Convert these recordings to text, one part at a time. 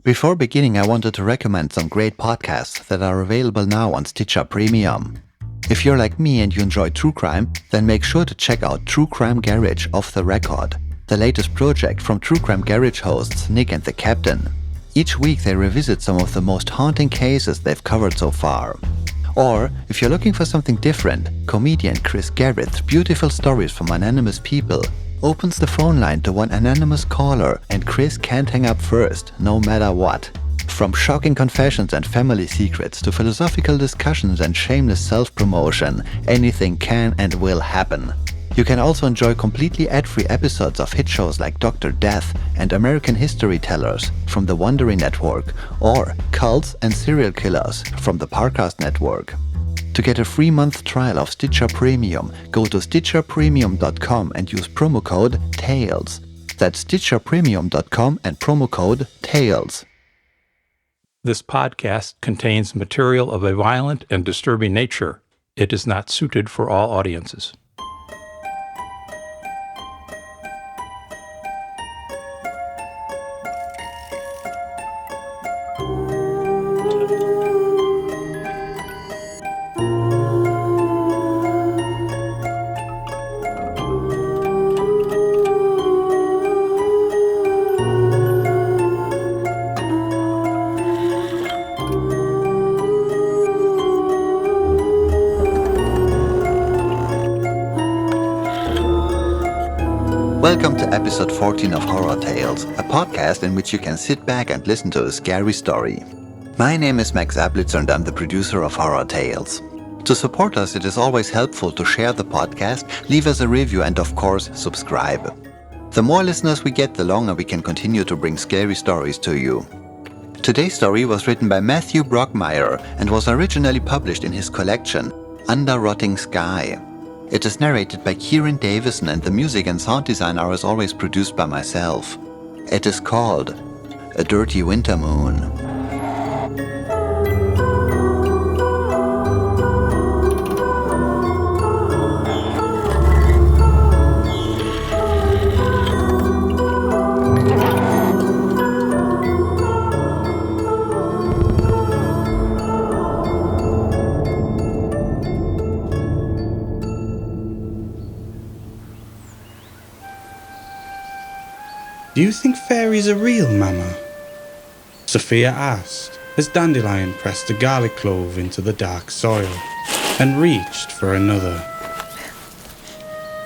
Before beginning, I wanted to recommend some great podcasts that are available now on Stitcher Premium. If you're like me and you enjoy true crime, then make sure to check out True Crime Garage Off the Record, the latest project from True Crime Garage hosts Nick and the Captain. Each week they revisit some of the most haunting cases they've covered so far. Or, if you're looking for something different, comedian Chris Garrett's Beautiful Stories from Anonymous People opens the phone line to one anonymous caller, and Chris can't hang up first, no matter what. From shocking confessions and family secrets to philosophical discussions and shameless self-promotion, anything can and will happen. You can also enjoy completely ad-free episodes of hit shows like Dr. Death and American History Tellers from the Wondery Network, or Cults and Serial Killers from the Parcast Network. To get a free month trial of Stitcher Premium, go to stitcherpremium.com and use promo code TALES. That's stitcherpremium.com and promo code TALES. This podcast contains material of a violent and disturbing nature. It is not suited for all audiences. Welcome to episode 14 of Horror Tales, a podcast in which you can sit back and listen to a scary story. My name is Max Ablitzer and I'm the producer of Horror Tales. To support us, it is always helpful to share the podcast, leave us a review and of course, subscribe. The more listeners we get, the longer we can continue to bring scary stories to you. Today's story was written by Matthew Brockmeyer and was originally published in his collection, Under Rotting Sky. It is narrated by Kieran Davison and the music and sound design are as always produced by myself. It is called A Dirty Winter Moon. Do you think fairies are real, Mama? Sophia asked as Dandelion pressed a garlic clove into the dark soil and reached for another.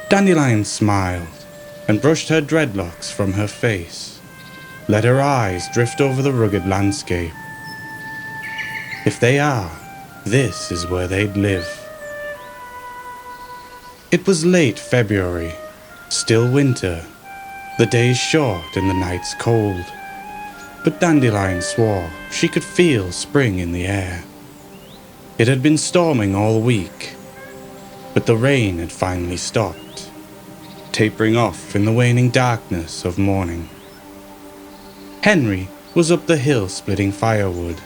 Dandelion smiled and brushed her dreadlocks from her face, let her eyes drift over the rugged landscape. If they are, this is where they'd live. It was late February, still winter. The days short and the nights cold, but Dandelion swore she could feel spring in the air. It had been storming all week, but the rain had finally stopped, tapering off in the waning darkness of morning. Henry was up the hill splitting firewood,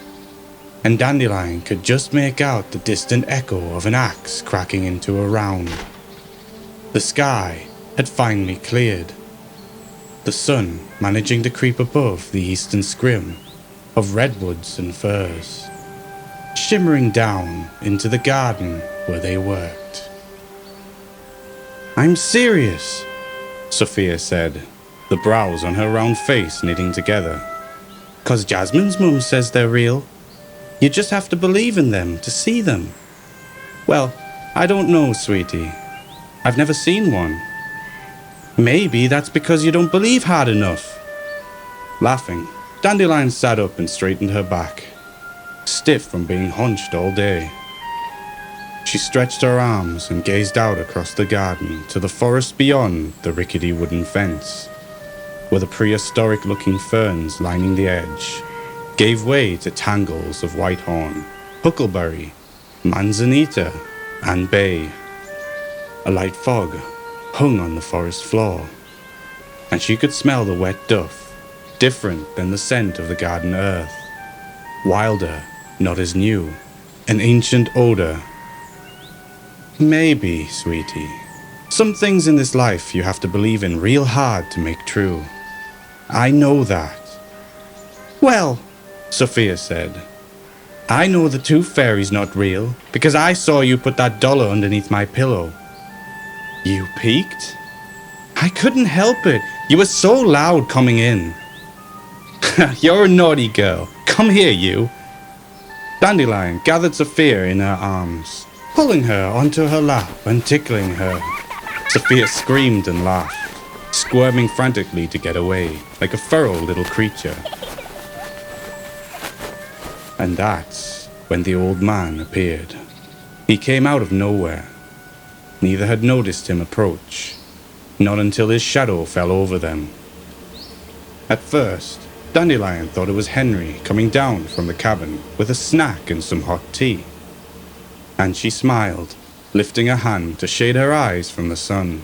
and Dandelion could just make out the distant echo of an axe cracking into a round. The sky had finally cleared, the sun managing to creep above the eastern scrim of redwoods and firs, shimmering down into the garden where they worked. "I'm serious," Sophia said, the brows on her round face knitting together. "'Cause Jasmine's mum says they're real. You just have to believe in them to see them." "Well, I don't know, sweetie. I've never seen one." "Maybe that's because you don't believe hard enough." Laughing, Dandelion sat up and straightened her back, stiff from being hunched all day. She stretched her arms and gazed out across the garden to the forest beyond the rickety wooden fence, where the prehistoric-looking ferns lining the edge gave way to tangles of whitethorn, huckleberry, manzanita, and bay. A light fog hung on the forest floor, and she could smell the wet duff, different than the scent of the garden earth, wilder, not as new, an ancient odor. "Maybe, sweetie. Some things in this life you have to believe in real hard to make true. I know that. Well, Sophia said, I know the tooth fairy's not real because I saw you put that dollar underneath my pillow. You peeked? I couldn't help it. You were so loud coming in. You're a naughty girl. Come here, you. Dandelion gathered Sophia in her arms, pulling her onto her lap and tickling her. Sophia screamed and laughed, squirming frantically to get away, like a feral little creature. And that's when the old man appeared. He came out of nowhere. Neither had noticed him approach, not until his shadow fell over them. At first, Dandelion thought it was Henry coming down from the cabin with a snack and some hot tea. And she smiled, lifting a hand to shade her eyes from the sun.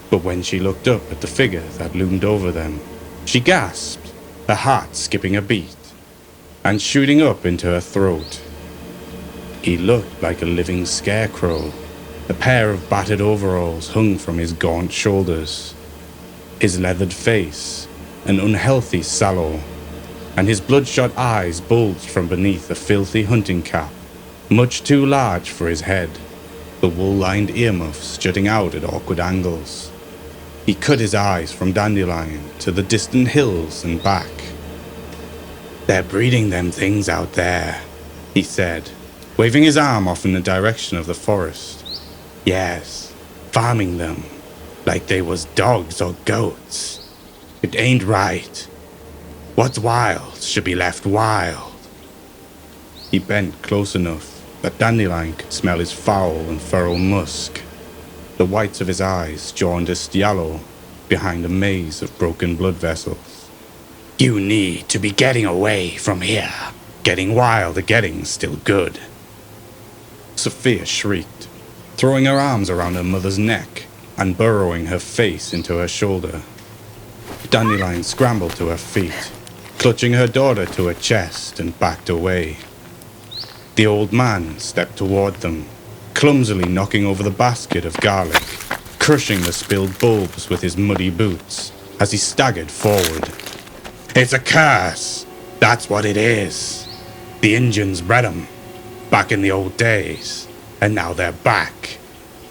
But when she looked up at the figure that loomed over them, she gasped, her heart skipping a beat and shooting up into her throat. He looked like a living scarecrow. A pair of battered overalls hung from his gaunt shoulders. His leathered face, an unhealthy sallow, and his bloodshot eyes bulged from beneath a filthy hunting cap, much too large for his head, the wool-lined earmuffs jutting out at awkward angles. He cut his eyes from Dandelion to the distant hills and back. They're breeding them things out there, he said, waving his arm off in the direction of the forest. Yes, farming them like they was dogs or goats. It ain't right. What's wild should be left wild. He bent close enough that Dandelion could smell his foul and feral musk. The whites of his eyes jaundiced yellow behind a maze of broken blood vessels. You need to be getting away from here. Getting wild or getting still good. Sophia shrieked, throwing her arms around her mother's neck and burrowing her face into her shoulder. Dandelion scrambled to her feet, clutching her daughter to her chest and backed away. The old man stepped toward them, clumsily knocking over the basket of garlic, crushing the spilled bulbs with his muddy boots as he staggered forward. It's a curse! That's what it is! The Injuns bred 'em, back in the old days, and now they're back.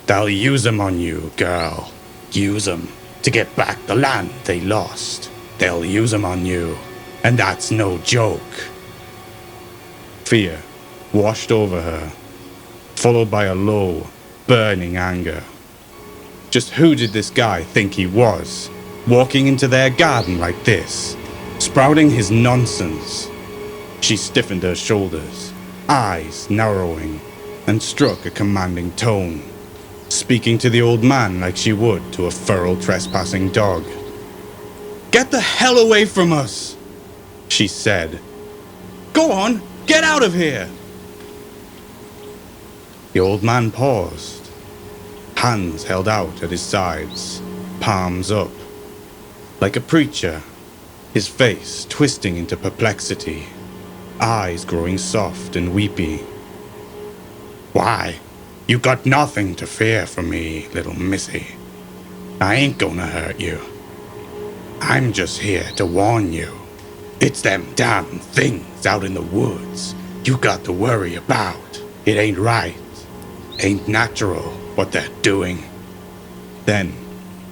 They'll use 'em on you, girl. Use 'em to get back the land they lost. They'll use 'em on you, and that's no joke. Fear washed over her, followed by a low, burning anger. Just who did this guy think he was, walking into their garden like this, sprouting his nonsense? She stiffened her shoulders, eyes narrowing, and struck a commanding tone, speaking to the old man like she would to a feral trespassing dog. Get the hell away from us, she said. Go on, get out of here. The old man paused, hands held out at his sides, palms up, like a preacher, his face twisting into perplexity, eyes growing soft and weepy. Why? You got nothing to fear from me, little missy. I ain't gonna hurt you. I'm just here to warn you. It's them damn things out in the woods you got to worry about. It ain't right. Ain't natural what they're doing. Then,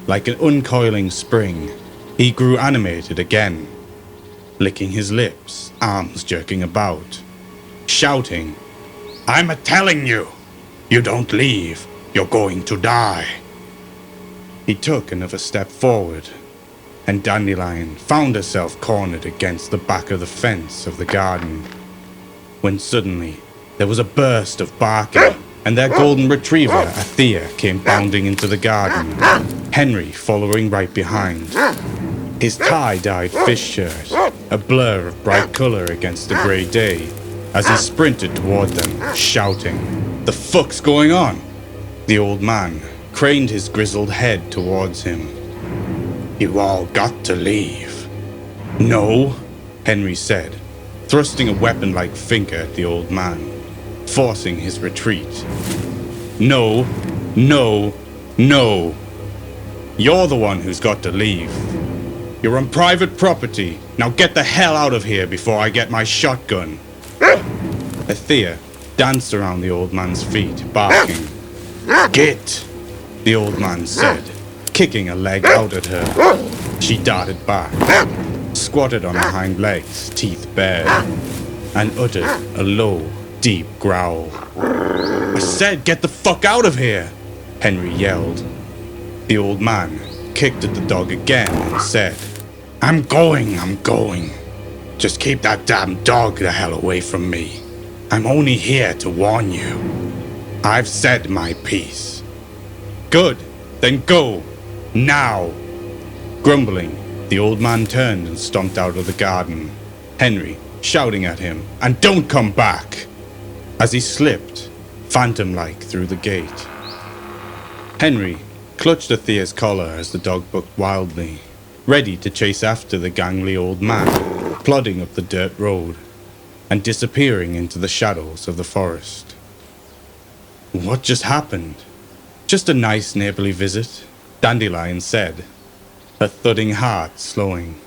like an uncoiling spring, he grew animated again, licking his lips, arms jerking about, shouting, I'm a-telling you, you don't leave, you're going to die. He took another step forward, and Dandelion found herself cornered against the back of the fence of the garden, when suddenly there was a burst of barking, and their golden retriever, Althea, came bounding into the garden, Henry following right behind. His tie-dyed fish shirt, a blur of bright color against the grey day, as he sprinted toward them, shouting, The fuck's going on? The old man craned his grizzled head towards him. You all got to leave. No, Henry said, thrusting a weapon-like finger at the old man, forcing his retreat. No, no, no. You're the one who's got to leave. You're on private property. Now get the hell out of here before I get my shotgun. Althea danced around the old man's feet, barking. Git, the old man said, kicking a leg out at her. She darted back, squatted on her hind legs, teeth bared, and uttered a low, deep growl. I said, get the fuck out of here, Henry yelled. The old man kicked at the dog again and said, I'm going. Just keep that damn dog the hell away from me. I'm only here to warn you. I've said my piece. Good, then go, now. Grumbling, the old man turned and stomped out of the garden, Henry shouting at him, and don't come back, as he slipped, phantom-like, through the gate. Henry clutched Althea's collar as the dog bucked wildly, ready to chase after the gangly old man, plodding up the dirt road and disappearing into the shadows of the forest. What just happened? Just a nice neighborly visit, Dandelion said, her thudding heart slowing.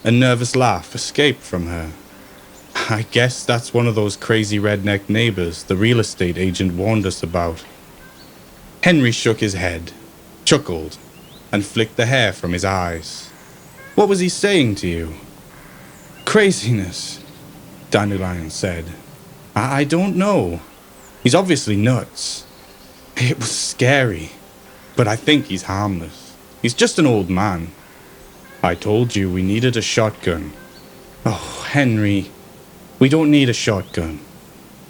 A nervous laugh escaped from her. I guess that's one of those crazy redneck neighbors the real estate agent warned us about. Henry shook his head, chuckled, and flicked the hair from his eyes. What was he saying to you? Craziness, Dandelion said. I don't know. He's obviously nuts. It was scary, but I think he's harmless. He's just an old man. I told you we needed a shotgun. Oh, Henry, we don't need a shotgun.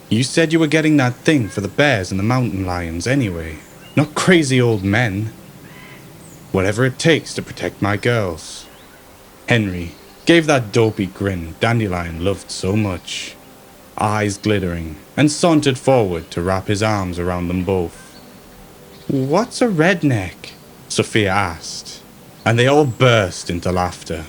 You said you were getting that thing for the bears and the mountain lions anyway, not crazy old men. Whatever it takes to protect my girls. Henry gave that dopey grin Dandelion loved so much, eyes glittering, and sauntered forward to wrap his arms around them both. What's a redneck? Sophia asked, and they all burst into laughter.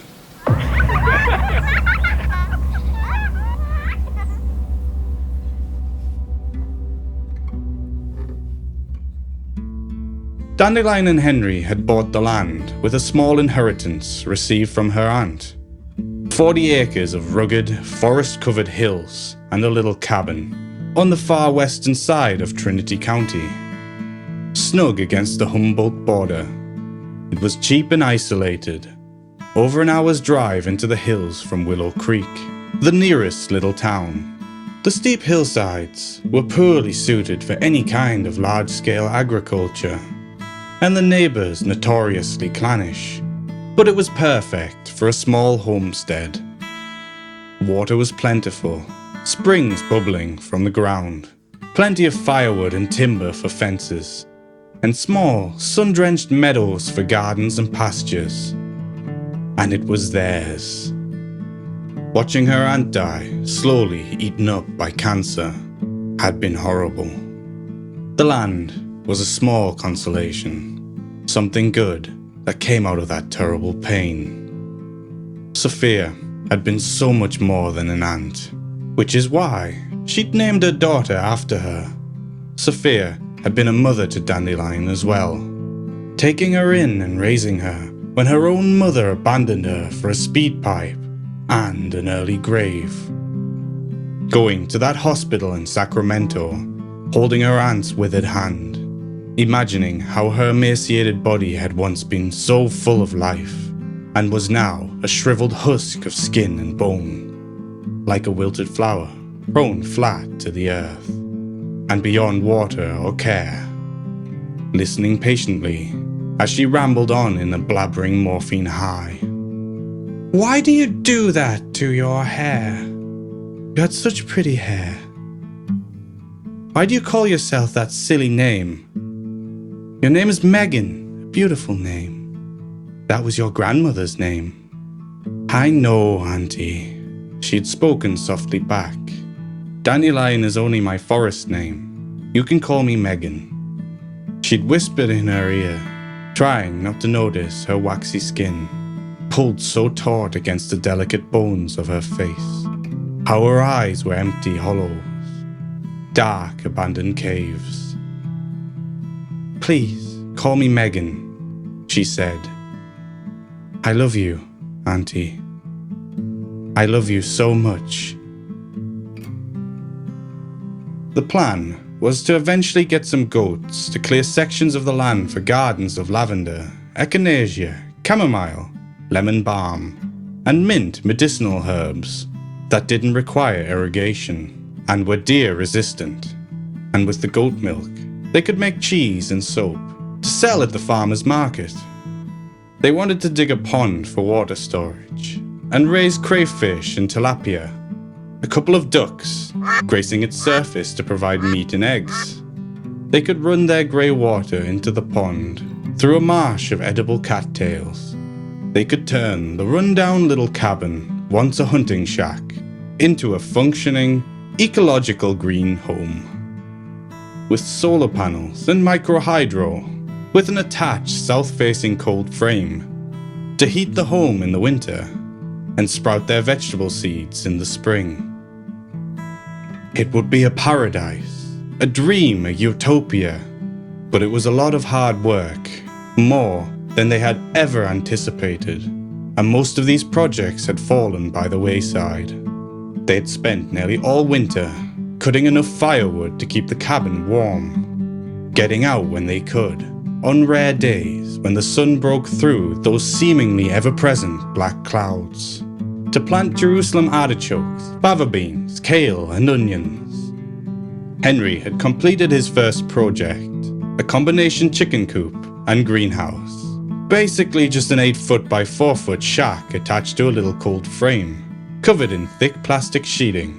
Dandelion and Henry had bought the land with a small inheritance received from her aunt. 40 acres of rugged, forest-covered hills and a little cabin on the far western side of Trinity County. Snug against the Humboldt border, it was cheap and isolated, over an hour's drive into the hills from Willow Creek, the nearest little town. The steep hillsides were poorly suited for any kind of large-scale agriculture, and the neighbors notoriously clannish, but it was perfect for a small homestead. Water was plentiful, springs bubbling from the ground, plenty of firewood and timber for fences, and small, sun-drenched meadows for gardens and pastures. And it was theirs. Watching her aunt die, slowly eaten up by cancer, had been horrible. The land was a small consolation, something good that came out of that terrible pain. Sophia had been so much more than an aunt, which is why she'd named her daughter after her. Sophia had been a mother to Dandelion as well, taking her in and raising her when her own mother abandoned her for a speed pipe and an early grave. Going to that hospital in Sacramento, holding her aunt's withered hand, imagining how her emaciated body had once been so full of life and was now a shriveled husk of skin and bone, like a wilted flower thrown flat to the earth and beyond water or care, listening patiently as she rambled on in a blabbering morphine high. Why do you do that to your hair? You had such pretty hair. Why do you call yourself that silly name? Your name is Megan, a beautiful name. That was your grandmother's name. I know, Auntie, she had spoken softly back. Dandelion is only my forest name. You can call me Megan. She'd whispered in her ear, trying not to notice her waxy skin, pulled so taut against the delicate bones of her face. How her eyes were empty hollows, dark abandoned caves. Please, call me Megan, she said. I love you, Auntie. I love you so much. The plan was to eventually get some goats to clear sections of the land for gardens of lavender, echinacea, chamomile, lemon balm, and mint medicinal herbs that didn't require irrigation and were deer resistant. And with the goat milk, they could make cheese and soap to sell at the farmer's market. They wanted to dig a pond for water storage and raise crayfish and tilapia, a couple of ducks gracing its surface to provide meat and eggs. They could run their grey water into the pond through a marsh of edible cattails. They could turn the run-down little cabin, once a hunting shack, into a functioning, ecological green home. With solar panels and microhydro, with an attached south-facing cold frame to heat the home in the winter and sprout their vegetable seeds in the spring. It would be a paradise, a dream, a utopia, but it was a lot of hard work, more than they had ever anticipated, and most of these projects had fallen by the wayside. They had spent nearly all winter cutting enough firewood to keep the cabin warm, getting out when they could, on rare days when the sun broke through those seemingly ever-present black clouds, to plant Jerusalem artichokes, fava beans, kale, and onions. Henry had completed his first project, a combination chicken coop and greenhouse. Basically just an 8-foot by 4-foot shack attached to a little cold frame, covered in thick plastic sheeting.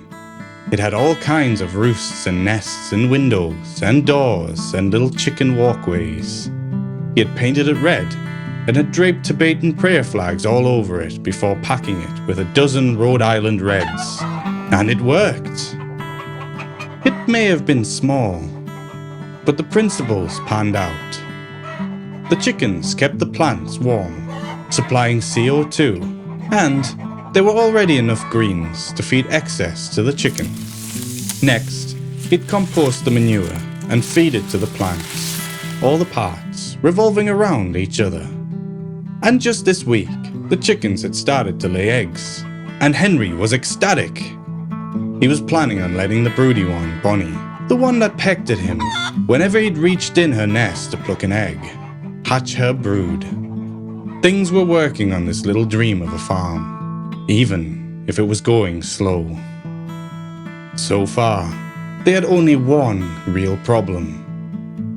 It had all kinds of roosts and nests and windows and doors and little chicken walkways. He had painted it red and had draped Tibetan prayer flags all over it before packing it with a dozen Rhode Island Reds. And it worked. It may have been small, but the principles panned out. The chickens kept the plants warm, supplying CO2, and there were already enough greens to feed excess to the chicken. Next, he'd compost the manure and feed it to the plants, all the parts revolving around each other. And just this week, the chickens had started to lay eggs, and Henry was ecstatic. He was planning on letting the broody one, Bonnie, the one that pecked at him whenever he'd reached in her nest to pluck an egg, hatch her brood. Things were working on this little dream of a farm, even if it was going slow. So far, they had only one real problem.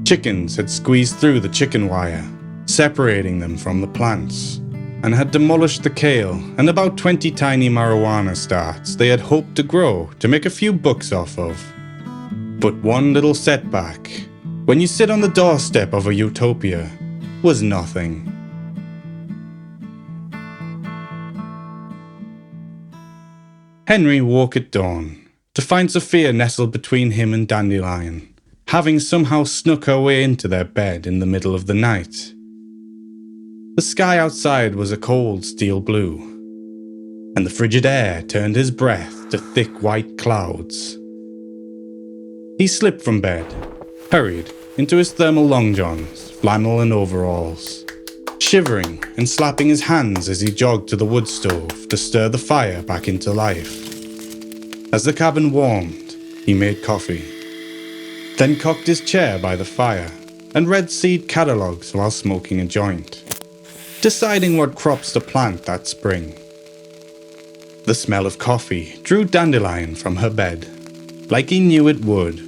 Chickens had squeezed through the chicken wire, separating them from the plants, and had demolished the kale and about 20 tiny marijuana starts they had hoped to grow to make a few bucks off of. But one little setback, when you sit on the doorstep of a utopia, was nothing. Henry woke at dawn to find Sophia nestled between him and Dandelion, having somehow snuck her way into their bed in the middle of the night. The sky outside was a cold steel blue, and the frigid air turned his breath to thick white clouds. He slipped from bed, hurried into his thermal long johns, flannel and overalls, shivering and slapping his hands as he jogged to the wood stove to stir the fire back into life. As the cabin warmed, he made coffee, then cocked his chair by the fire and read seed catalogues while smoking a joint, deciding what crops to plant that spring. The smell of coffee drew Dandelion from her bed, like he knew it would,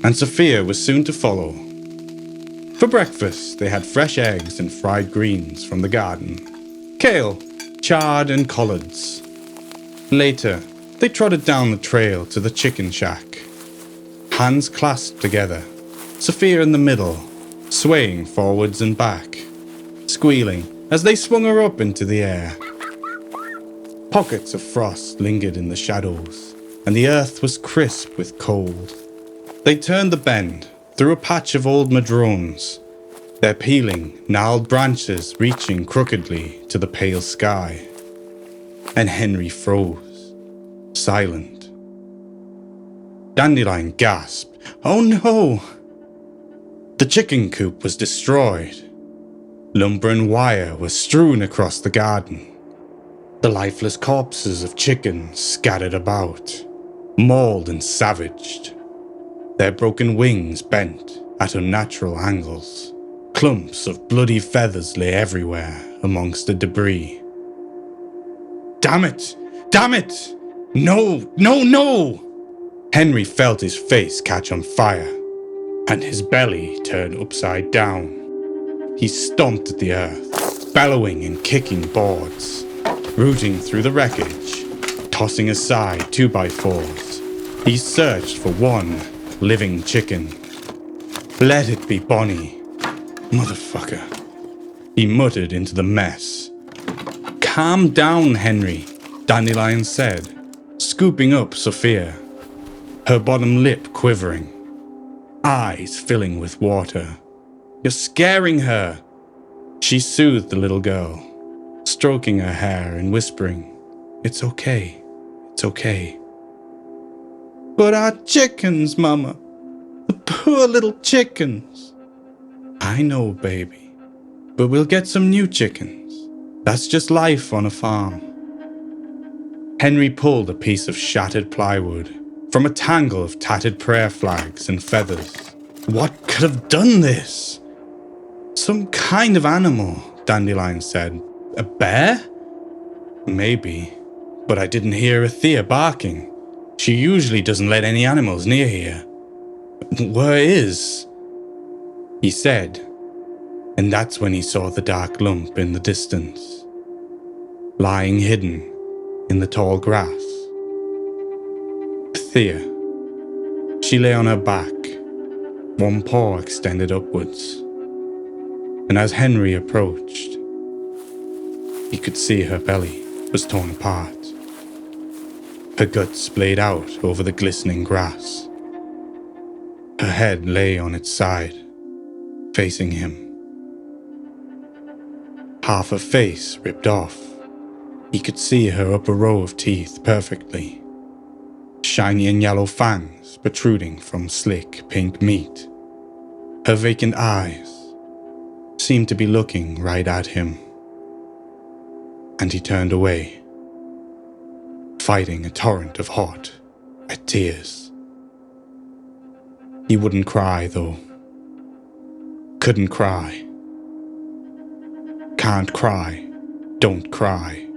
and Sophia was soon to follow. For breakfast, they had fresh eggs and fried greens from the garden, kale, chard and collards. Later, they trotted down the trail to the chicken shack, hands clasped together, Sophia in the middle, swaying forwards and back, squealing as they swung her up into the air. Pockets of frost lingered in the shadows, and the earth was crisp with cold. They turned the bend through a patch of old madrones, their peeling, gnarled branches reaching crookedly to the pale sky. And Henry froze, silent. Dandelion gasped, "Oh no!" The chicken coop was destroyed. Lumber and wire were strewn across the garden. The lifeless corpses of chickens scattered about, mauled and savaged, their broken wings bent at unnatural angles. Clumps of bloody feathers lay everywhere amongst the debris. Damn it! Damn it! No, no, no! Henry felt his face catch on fire, and his belly turn upside down. He stomped at the earth, bellowing and kicking boards, rooting through the wreckage, tossing aside 2x4s. He searched for one living chicken. Let it be Bonnie. Motherfucker. He muttered into the mess. Calm down, Henry, Dandelion said, scooping up Sophia, her bottom lip quivering, eyes filling with water. You're scaring her. She soothed the little girl, stroking her hair and whispering, It's okay. It's okay. But our chickens, Mama. The poor little chickens. I know, baby. But we'll get some new chickens. That's just life on a farm. Henry pulled a piece of shattered plywood from a tangle of tattered prayer flags and feathers. What could have done this? Some kind of animal, Dandelion said. A bear? Maybe, but I didn't hear Althea barking. She usually doesn't let any animals near here. Where is? He said, and that's when he saw the dark lump in the distance, lying hidden in the tall grass. Althea. She lay on her back, one paw extended upwards, and as Henry approached, he could see her belly was torn apart. Her guts splayed out over the glistening grass. Her head lay on its side, facing him. Half her face ripped off. He could see her upper row of teeth perfectly. Shiny and yellow fangs protruding from slick pink meat. Her vacant eyes seemed to be looking right at him. And he turned away, fighting a torrent of hot, wet tears. He wouldn't cry, though. Couldn't cry. Can't cry. Don't cry.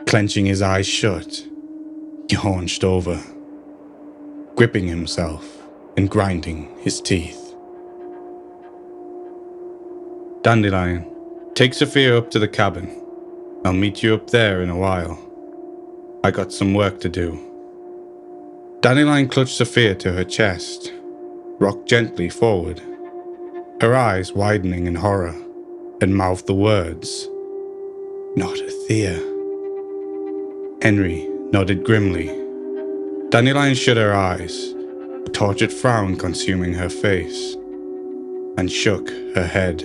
Clenching his eyes shut, he hunched over, gripping himself and grinding his teeth. Dandelion, take Sophia up to the cabin. I'll meet you up there in a while. I got some work to do. Dandelion clutched Sophia to her chest, rocked gently forward, her eyes widening in horror, and mouthed the words, Not Althea. Henry nodded grimly. Dandelion shut her eyes, a tortured frown consuming her face, and shook her head.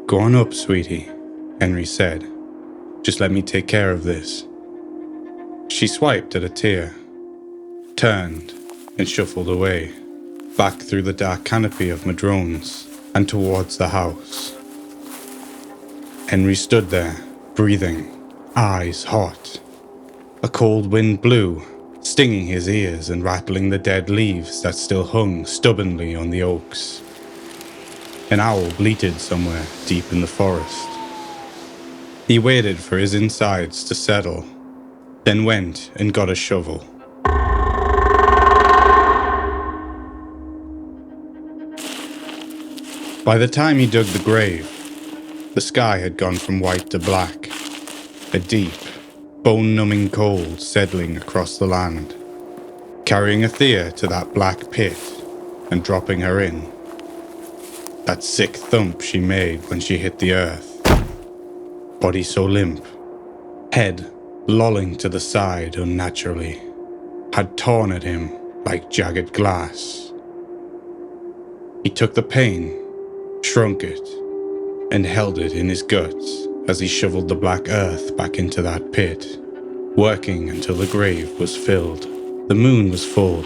Go on up, sweetie, Henry said. Just let me take care of this. She swiped at a tear, turned, and shuffled away, back through the dark canopy of madrones and towards the house. Henry stood there, breathing, eyes hot. A cold wind blew, stinging his ears and rattling the dead leaves that still hung stubbornly on the oaks. An owl bleated somewhere deep in the forest. He waited for his insides to settle, then went and got a shovel. By the time he dug the grave, the sky had gone from white to black, a deep, bone-numbing cold settling across the land, carrying Althea to that black pit and dropping her in. That sick thump she made when she hit the earth. Body so limp, head lolling to the side unnaturally, had torn at him like jagged glass. He took the pain, shrunk it, and held it in his guts as he shoveled the black earth back into that pit, working until the grave was filled. The moon was full,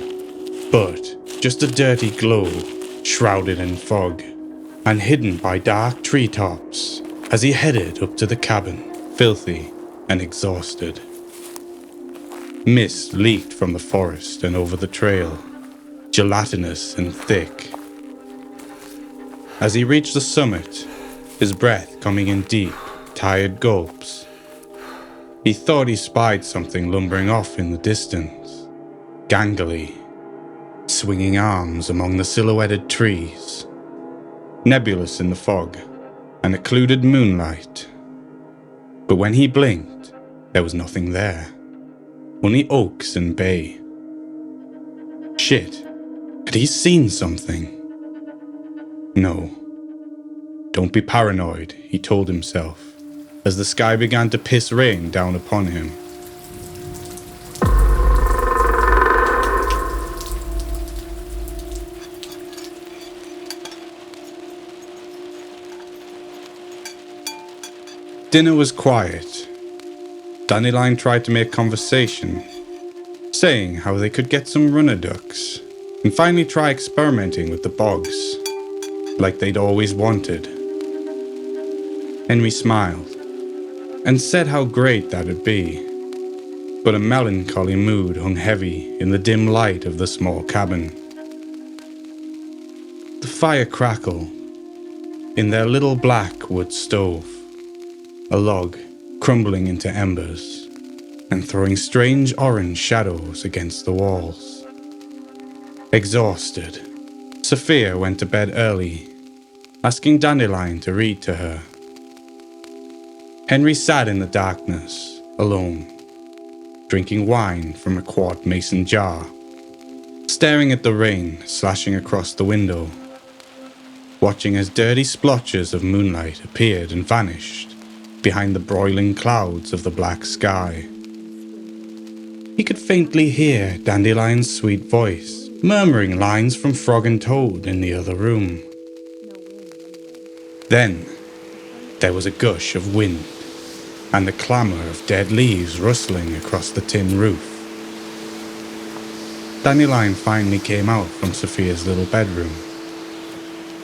but just a dirty glow, shrouded in fog, and hidden by dark treetops as he headed up to the cabin, filthy, and exhausted. Mist leaked from the forest and over the trail, gelatinous and thick. As he reached the summit, his breath coming in deep, tired gulps, he thought he spied something lumbering off in the distance, gangly, swinging arms among the silhouetted trees, nebulous in the fog and occluded moonlight. But when he blinked, there was nothing there, only oaks and bay. Shit, had he seen something? No. Don't be paranoid, he told himself, as the sky began to piss rain down upon him. Dinner was quiet. Dandelion tried to make conversation, saying how they could get some runner ducks and finally try experimenting with the bogs, like they'd always wanted. Henry smiled and said how great that'd be, but a melancholy mood hung heavy in the dim light of the small cabin. The fire crackled in their little black wood stove, a log crumbling into embers and throwing strange orange shadows against the walls. Exhausted, Sophia went to bed early, asking Dandelion to read to her. Henry sat in the darkness, alone, drinking wine from a quart mason jar, staring at the rain slashing across the window, watching as dirty splotches of moonlight appeared and vanished behind the broiling clouds of the black sky. He could faintly hear Dandelion's sweet voice, murmuring lines from Frog and Toad in the other room. Then, there was a gush of wind, and the clamour of dead leaves rustling across the tin roof. Dandelion finally came out from Sophia's little bedroom,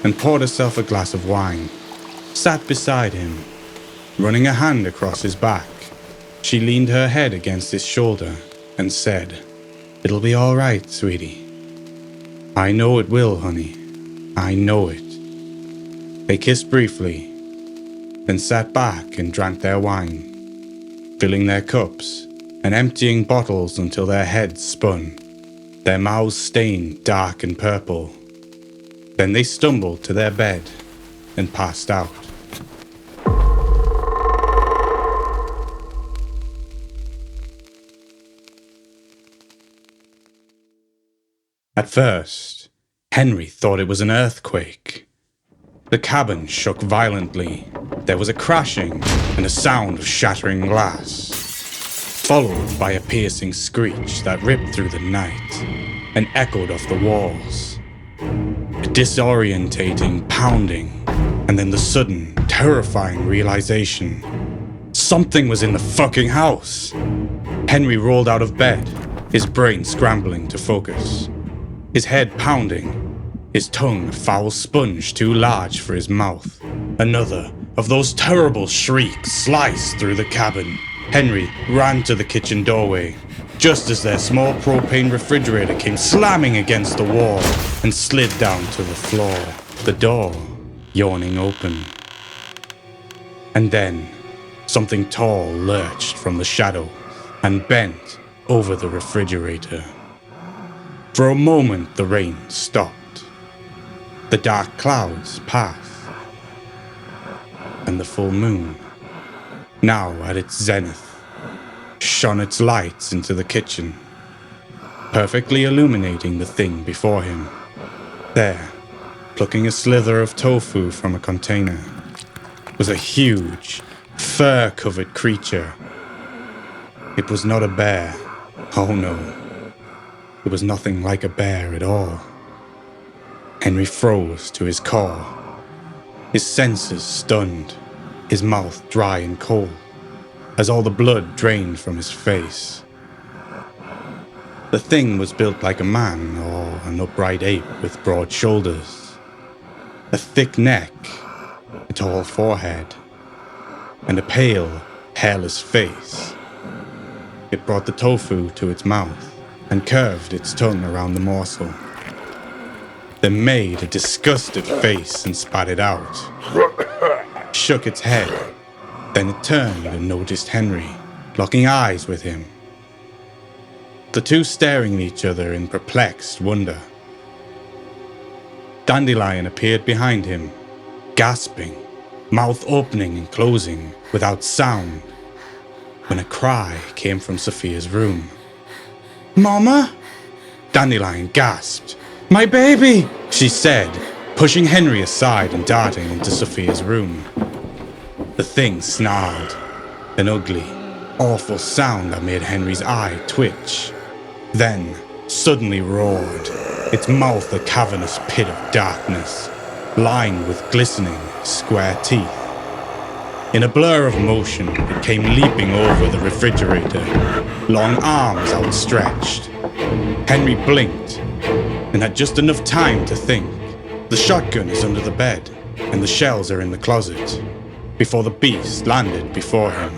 and poured herself a glass of wine, sat beside him, running a hand across his back. She leaned her head against his shoulder and said, "It'll be all right, sweetie. I know it will, honey. I know it." They kissed briefly, then sat back and drank their wine, filling their cups and emptying bottles until their heads spun, their mouths stained dark and purple. Then they stumbled to their bed and passed out. At first, Henry thought it was an earthquake. The cabin shook violently. There was a crashing and a sound of shattering glass, followed by a piercing screech that ripped through the night and echoed off the walls. A disorientating pounding, and then the sudden, terrifying realization. Something was in the fucking house. Henry rolled out of bed, his brain scrambling to focus. His head pounding, his tongue a foul sponge too large for his mouth. Another of those terrible shrieks sliced through the cabin. Henry ran to the kitchen doorway, just as their small propane refrigerator came slamming against the wall and slid down to the floor, the door yawning open. And then, something tall lurched from the shadow and bent over the refrigerator. For a moment, the rain stopped. The dark clouds passed, and the full moon, now at its zenith, shone its lights into the kitchen, perfectly illuminating the thing before him. There, plucking a slither of tofu from a container, was a huge, fur-covered creature. It was not a bear. Oh no. It was nothing like a bear at all. Henry froze to his core, his senses stunned, his mouth dry and cold, as all the blood drained from his face. The thing was built like a man or an upright ape with broad shoulders, a thick neck, a tall forehead, and a pale, hairless face. It brought the tofu to its mouth and curved its tongue around the morsel. Then made a disgusted face and spat it out. Shook its head. Then it turned and noticed Henry, locking eyes with him. The two staring at each other in perplexed wonder. Dandelion appeared behind him, gasping, mouth opening and closing without sound, when a cry came from Sophia's room. "Mama?" Dandelion gasped. "My baby!" she said, pushing Henry aside and darting into Sophia's room. The thing snarled, an ugly, awful sound that made Henry's eye twitch. Then, suddenly roared, its mouth a cavernous pit of darkness, lined with glistening, square teeth. In a blur of motion, it came leaping over the refrigerator, long arms outstretched. Henry blinked, and had just enough time to think. The shotgun is under the bed, and the shells are in the closet, before the beast landed before him,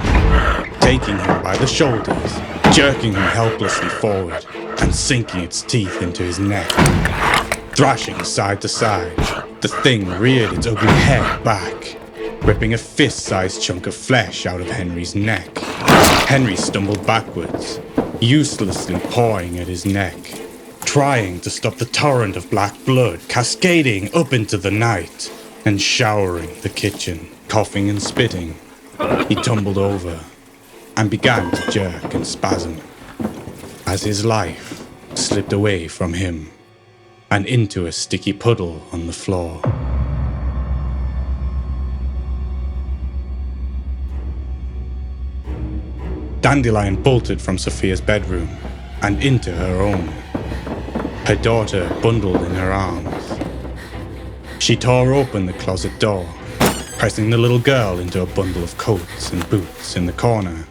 taking him by the shoulders, jerking him helplessly forward, and sinking its teeth into his neck. Thrashing side to side, the thing reared its ugly head back, ripping a fist-sized chunk of flesh out of Henry's neck. Henry stumbled backwards, uselessly pawing at his neck, trying to stop the torrent of black blood cascading up into the night and showering the kitchen. Coughing and spitting, he tumbled over and began to jerk and spasm as his life slipped away from him and into a sticky puddle on the floor. Dandelion bolted from Sophia's bedroom and into her own, her daughter bundled in her arms. She tore open the closet door, pressing the little girl into a bundle of coats and boots in the corner.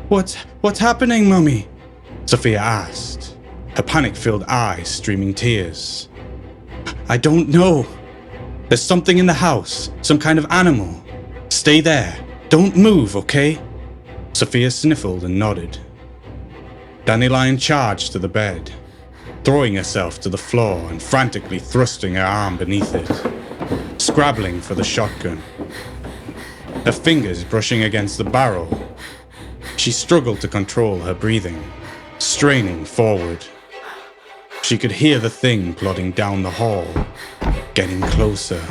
What's happening, Mummy?" Sophia asked, her panic-filled eyes streaming tears. "I don't know. There's something in the house, some kind of animal. Stay there. Don't move, okay?" Sophia sniffled and nodded. Dandelion charged to the bed, throwing herself to the floor and frantically thrusting her arm beneath it, scrabbling for the shotgun, her fingers brushing against the barrel. She struggled to control her breathing, straining forward. She could hear the thing plodding down the hall, getting closer,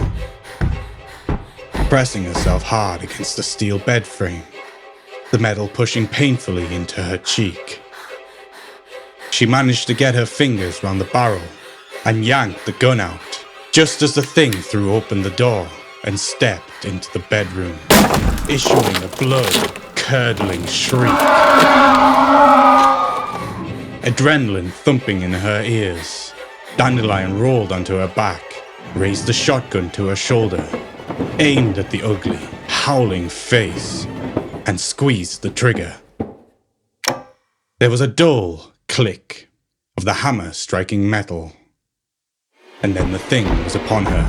pressing herself hard against the steel bed frame, the metal pushing painfully into her cheek. She managed to get her fingers round the barrel and yanked the gun out, just as the thing threw open the door and stepped into the bedroom, issuing a blood-curdling shriek. Adrenaline thumping in her ears, Dandelion rolled onto her back, raised the shotgun to her shoulder, aimed at the ugly, howling face, and squeezed the trigger. There was a dull click of the hammer striking metal, and then the thing was upon her,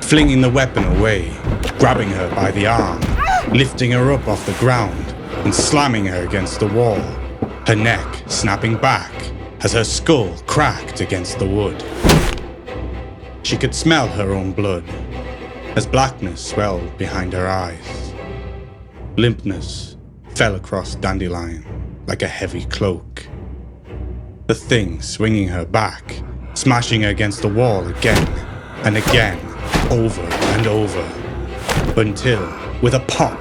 flinging the weapon away, grabbing her by the arm, lifting her up off the ground, and slamming her against the wall, her neck snapping back as her skull cracked against the wood. She could smell her own blood as blackness swelled behind her eyes. Limpness fell across Dandelion like a heavy cloak. The thing swinging her back, smashing her against the wall again and again, over and over, until, with a pop,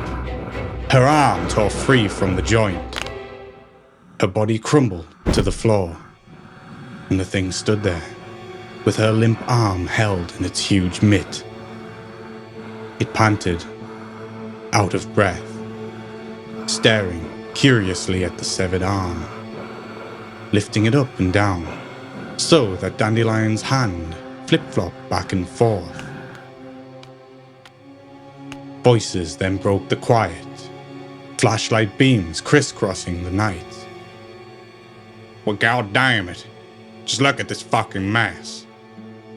her arm tore free from the joint. Her body crumbled to the floor, and the thing stood there, with her limp arm held in its huge mitt. It panted, out of breath, staring curiously at the severed arm, lifting it up and down, so that Dandelion's hand flip-flopped back and forth. Voices then broke the quiet, flashlight beams crisscrossing the night. "Well, goddamn it. Just look at this fucking mess.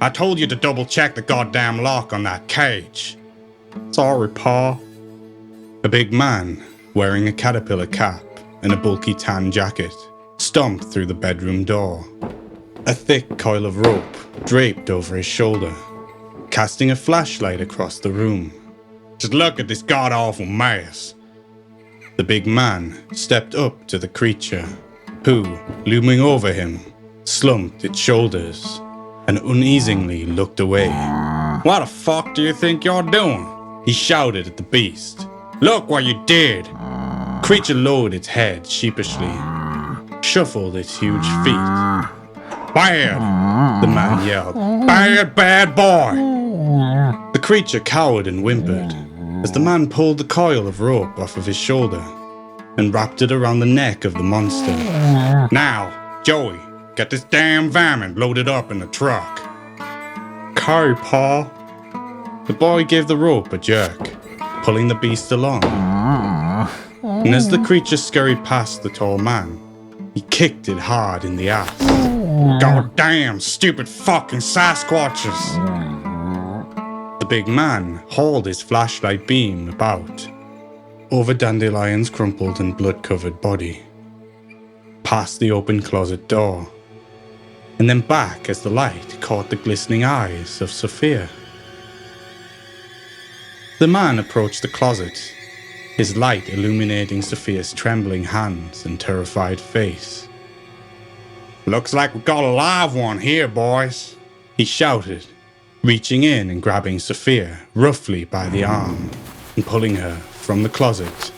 I told you to double-check the goddamn lock on that cage." "Sorry, Pa." A big man, wearing a caterpillar cap and a bulky tan jacket, stomped through the bedroom door. A thick coil of rope draped over his shoulder, casting a flashlight across the room. "Just look at this god-awful mess." The big man stepped up to the creature, who, looming over him, slumped its shoulders and uneasily looked away. "What the fuck do you think you're doing?" he shouted at the beast. "Look what you did!" The creature lowered its head sheepishly, shuffled its huge feet. "Bad!" the man yelled. "Bad, bad boy!" The creature cowered and whimpered as the man pulled the coil of rope off of his shoulder and wrapped it around the neck of the monster. "Now, Joey, get this damn vermin loaded up in the truck." "Okay, Pa." The boy gave the rope a jerk, pulling the beast along. And as the creature scurried past the tall man, he kicked it hard in the ass. "God damn, stupid fucking Sasquatches!" The big man hauled his flashlight beam about, over Dandelion's crumpled and blood-covered body, past the open closet door, and then back as the light caught the glistening eyes of Sophia. The man approached the closet, his light illuminating Sophia's trembling hands and terrified face. "Looks like we got a live one here, boys," he shouted, reaching in and grabbing Sophia roughly by the arm and pulling her from the closet.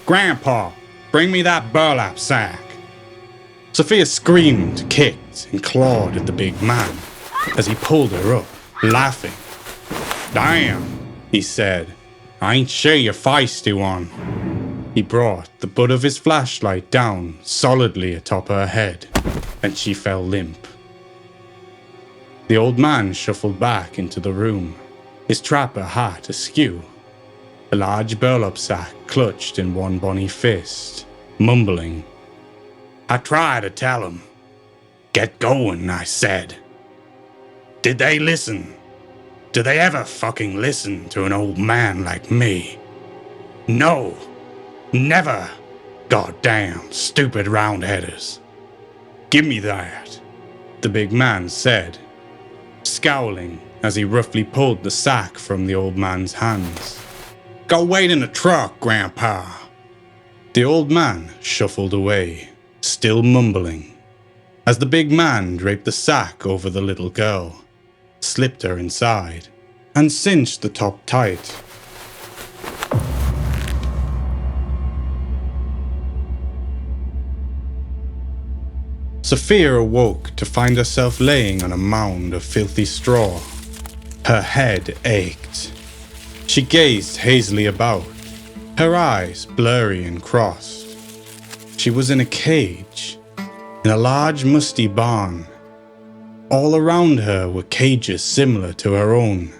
"Grandpa, bring me that burlap sack." Sophia screamed, kicked, and clawed at the big man as he pulled her up, laughing. "Damn," he said. "I ain't sure you're feisty one." He brought the butt of his flashlight down solidly atop her head, and she fell limp. The old man shuffled back into the room, his trapper hat askew, a large burlap sack clutched in one bony fist, mumbling. "I tried to tell them. Get going, I said. Did they listen? Do they ever fucking listen to an old man like me? No, never. Goddamn stupid roundheaders. Give me that," the big man said, scowling as he roughly pulled the sack from the old man's hands. "Go wait in the truck, Grandpa." The old man shuffled away, still mumbling, as the big man draped the sack over the little girl, slipped her inside, and cinched the top tight. Sophia awoke to find herself laying on a mound of filthy straw. Her head ached. She gazed hazily about, her eyes blurry and crossed. She was in a cage, in a large musty barn. All around her were cages similar to her own.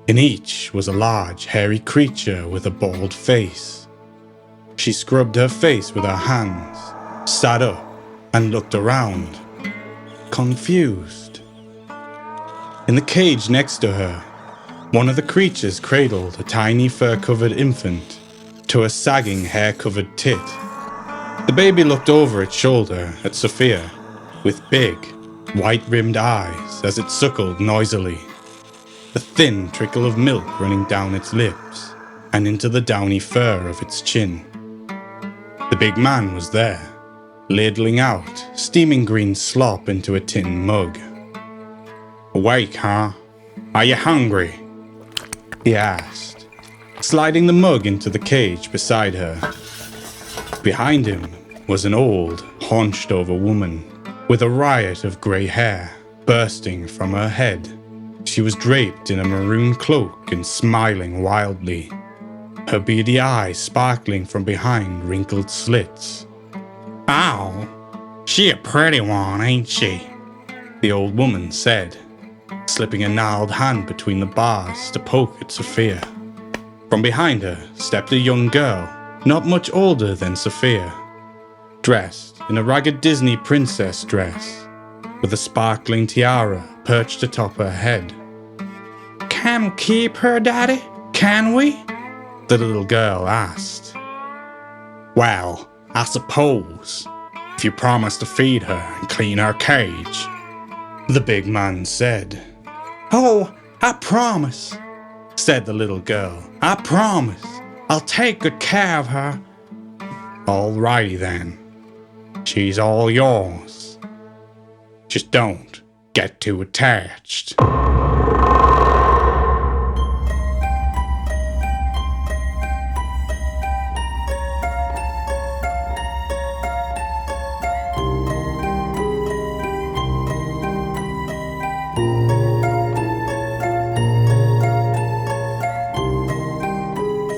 In each was a large, hairy creature with a bald face. She scrubbed her face with her hands, sat up, and looked around, confused. In the cage next to her, one of the creatures cradled a tiny fur-covered infant to a sagging hair-covered tit. The baby looked over its shoulder at Sophia with big, white-rimmed eyes as it suckled noisily, a thin trickle of milk running down its lips and into the downy fur of its chin. The big man was there, ladling out steaming green slop into a tin mug. "Awake, huh? Are you hungry?" he asked, sliding the mug into the cage beside her. Behind him was an old, hunched-over woman with a riot of grey hair bursting from her head. She was draped in a maroon cloak and smiling wildly, her beady eyes sparkling from behind wrinkled slits. "Oh, she a pretty one, ain't she?" the old woman said, slipping a gnarled hand between the bars to poke at Sophia. From behind her stepped a young girl, not much older than Sophia, dressed in a ragged Disney princess dress, with a sparkling tiara perched atop her head. "Can we keep her, Daddy? Can we?" the little girl asked. Well, I suppose, if you promise to feed her and clean her cage, the big man said. Oh, I promise, said the little girl. I promise. I'll take good care of her. Alrighty then. She's all yours. Just don't get too attached.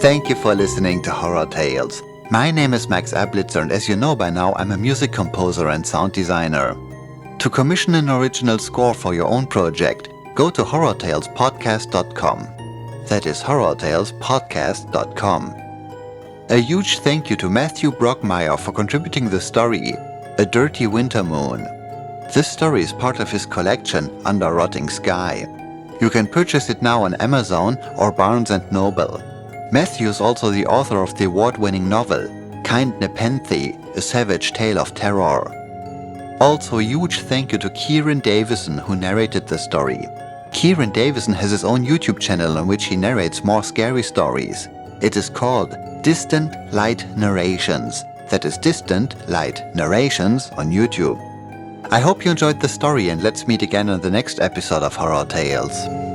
Thank you for listening to Horror Tales. My name is Max Ablitzer, and as you know by now, I'm a music composer and sound designer. To commission an original score for your own project, go to horrortalespodcast.com. That is horrortalespodcast.com. A huge thank you to Matthew Brockmeyer for contributing the story, A Dirty Winter Moon. This story is part of his collection, Under Rotting Sky. You can purchase it now on Amazon or Barnes & Noble. Matthew is also the author of the award-winning novel, Kind Nepenthe, A Savage Tale of Terror. Also a huge thank you to Kieran Davison, who narrated the story. Kieran Davison has his own YouTube channel on which he narrates more scary stories. It is called Distant Light Narrations. That is Distant Light Narrations on YouTube. I hope you enjoyed the story, and let's meet again on the next episode of Horror Tales.